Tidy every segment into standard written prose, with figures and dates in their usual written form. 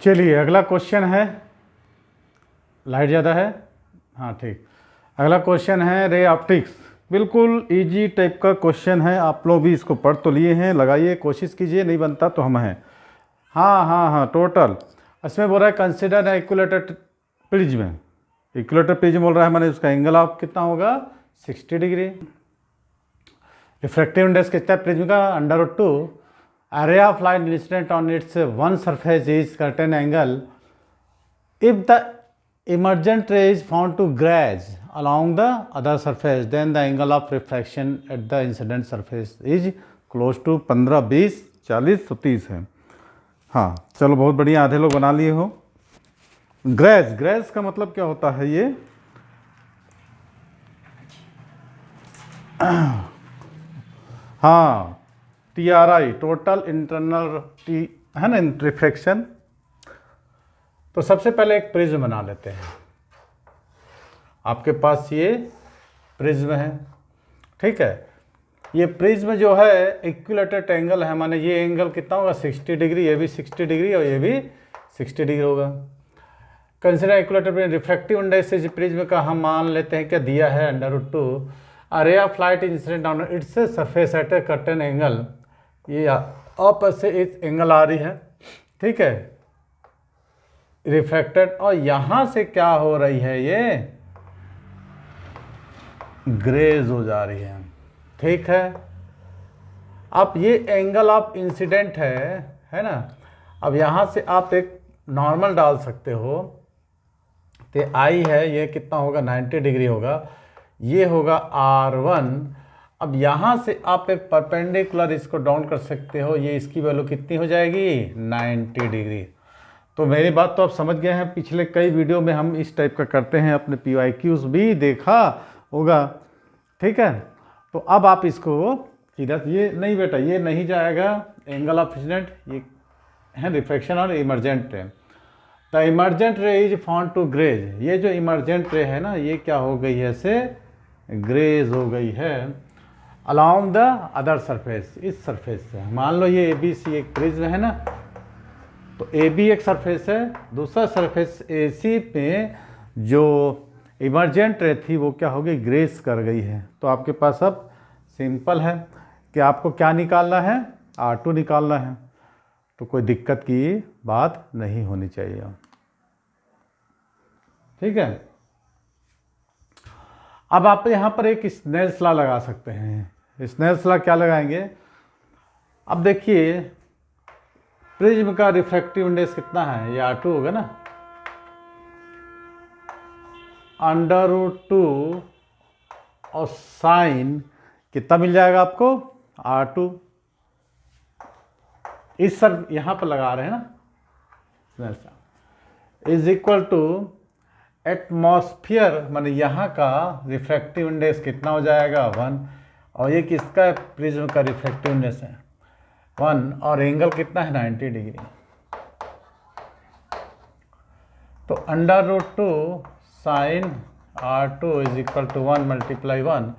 चलिए अगला क्वेश्चन है, लाइट ज़्यादा है, हाँ ठीक। अगला क्वेश्चन है रे ऑप्टिक्स। बिल्कुल इजी टाइप का क्वेश्चन है, आप लोग भी इसको पढ़ तो लिए हैं, लगाइए, कोशिश कीजिए, नहीं बनता तो हम हैं। हाँ हाँ हाँ, टोटल इसमें बोल रहा है कंसिडर है इक्विलेटर प्रिज्म। इक्विलेटर प्रिज्म बोल रहा है, माने उसका एंगल ऑफ कितना होगा 60 डिग्री। रिफ्रैक्टिव इंडेक्स कितना है प्रिज्म का √2। Array of light incident on it's one surface is certain angle if the emergent ray is found to graze along the other surface, then the angle of refraction at the incident surface is close to 15, 20, 40 तो 30 है। हाँ चलो, बहुत बढ़िया, आधे लोग बना लिए हो। ग्रेज, ग्रेज का मतलब क्या होता है ये? हाँ, TRI टोटल इंटरनल टी है ना, रिफ्रैक्शन। तो सबसे पहले एक प्रिज्म बना लेते हैं। आपके पास ये प्रिज्म है, ठीक है। ये प्रिज्म जो है इक्विलेटरल एंगल है, माने ये एंगल कितना होगा 60 डिग्री, ये भी 60 डिग्री और ये भी 60 डिग्री होगा। कंसिडर इक्विलेटरल रिफ्रैक्टिव इंडेक्स इस प्रिज्म का हम मान लेते हैं क्या दिया है √2। Ray of light incident on its surface at a certain angle, ये आपस से इस एंगल आ रही है, ठीक है, रिफ्रैक्टेड, और यहां से क्या हो रही है, ये ग्रेज हो जा रही है, ठीक है। अब ये एंगल ऑफ इंसिडेंट है ना। अब यहां से आप एक नॉर्मल डाल सकते हो, तो आई है, ये कितना होगा 90 डिग्री होगा, ये होगा R1। अब यहां से आप एक परपेंडिकुलर इसको डाउन कर सकते हो, ये इसकी वैल्यू कितनी हो जाएगी 90 डिग्री। तो मेरी बात तो आप समझ गए हैं, पिछले कई वीडियो में हम इस टाइप का करते हैं, अपने PYQs भी देखा होगा, ठीक है। तो अब आप इसको सीधा, ये नहीं बेटा, ये नहीं जाएगा एंगल ऑफ इंसिडेंट, ये है रिफ्रैक्शन और emergent ray. The emergent ray is found to graze, ये जो इमर्जेंट रे है ना, ये क्या हो गई है, से ग्रेज हो गई है अलॉन्ग द अदर सरफेस, इस सरफेस से। मान लो ये ABC एक प्रिज्म है ना, तो AB एक सरफेस है, दूसरा सरफेस AC पे जो इमर्जेंट रे थी वो क्या हो गई, ग्रेस कर गई है। तो आपके पास अब सिंपल है कि आपको क्या निकालना है, R2 निकालना है। तो कोई दिक्कत की बात नहीं होनी चाहिए, ठीक है। अब आप यहाँ पर एक स्नेल्स लॉ लगा सकते हैं। स्नेल्स लॉ क्या लगाएंगे? अब देखिए प्रिज्म का रिफ्रैक्टिव इंडेक्स कितना है, ये R2 होगा ना, √2 और साइन कितना मिल जाएगा आपको R2। इस सर यहाँ पर लगा रहे हैं ना, इज इक्वल टू एटमॉस्फेयर, माने यहाँ का रिफ्रैक्टिव इंडेक्स कितना हो जाएगा 1, और ये किसका प्रिज्म का रिफ्रैक्टिव इंडेक्स है 1, और एंगल कितना है 90 डिग्री। तो √2 sign R2 is equal to 1 × 1,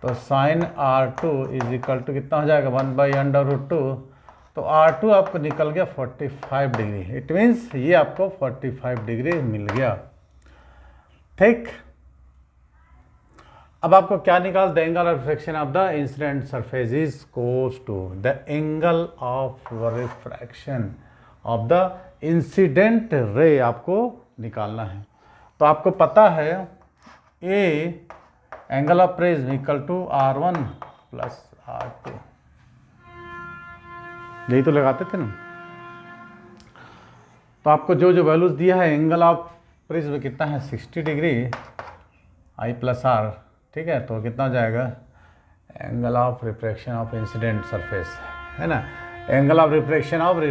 तो sign R2 is equal to कितना हो जाएगा 1/√2। तो R2 आपको निकल गया 45 डिग्री। इट मीन्स ये आपको 45 डिग्री मिल गया, ठीक। अब आपको क्या निकाल, the angle of refraction of the incident surface is close to the angle of refraction of the incident ray, आपको निकालना है। तो आपको पता है A angle of prism equal to R1 + R2, यही तो लगाते थे ना। तो आपको जो जो वैल्यूज दिया है, एंगल ऑफ प्रिज्म कितना है 60 डिग्री, I + R, ठीक है। तो कितना हो जाएगा angle of refraction of incident surface, है ना, angle of refraction of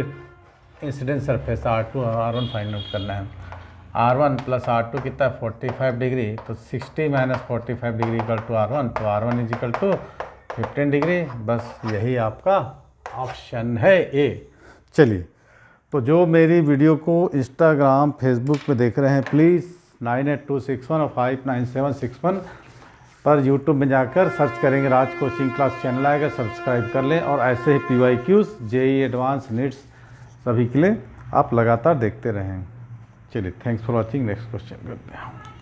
incident surface R2 और R1 फाइंड आउट करना है। R1 + R2 कितना है 45 डिग्री, तो 60 - 45 डिग्री इक्वल टू R1, तो R1 is equal to 15 degree. बस यही आपका ऑप्शन है ए। चलिए, तो जो मेरी वीडियो को इंस्टाग्राम फेसबुक पे देख रहे हैं, प्लीज़ 9826159761 पर यूट्यूब में जाकर सर्च करेंगे राज कोचिंग क्लास चैनल आएगा, सब्सक्राइब कर लें। और ऐसे ही PYQs, JEE एडवांस, नीट्स सभी के लिए आप लगातार देखते रहें। चलिए, thanks for watching. Next question करते हैं।